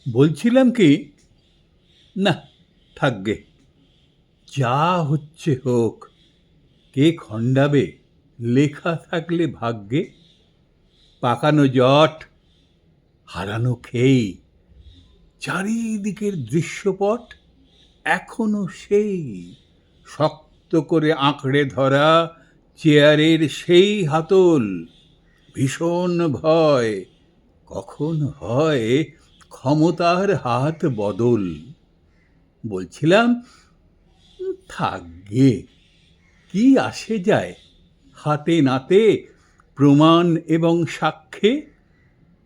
বলছিলাম কি, না থাকবে, যা হচ্ছে হোক, কে খণ্ডাবে লেখা থাকলে ভাগ্যে? পাকানো জট, হারানো খেই, চারিদিকের দৃশ্যপট এখনো সেই শক্ত করে আঁকড়ে ধরা চেয়ারের সেই হাতল। ভীষণ ভয়, কখন হয় ক্ষমতার হাত বদল। বলছিলাম, থাকবে, কি আসে যায় হাতে নাতে প্রমাণ এবং সাক্ষ্যে?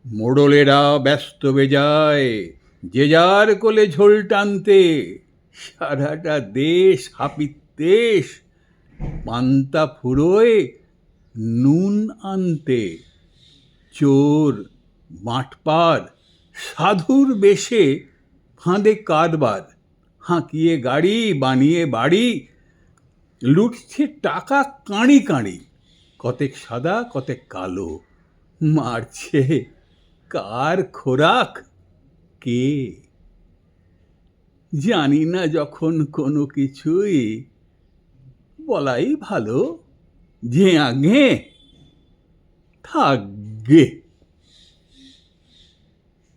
মোড়লেরা ব্যস্ত বেজায় যে যার কোলে ঝোল টানতে, সারাটা দেশ হাপিত্যেশ পান্তা ফুরোয় নুন আনতে। চোর, বাটপার, সাধুর বেশে ফাঁদে কারবার, হাঁকিয়ে গাড়ি বানিয়ে বাড়ি, লুটছে টাকা কাঁড়ি কাঁড়ি, কতেক সাদা কতেক কালো, মারছে কার খোরাক কে? জানি না যখন কোনো কিছুই, বলাই ভালো যে আগে থাকবে।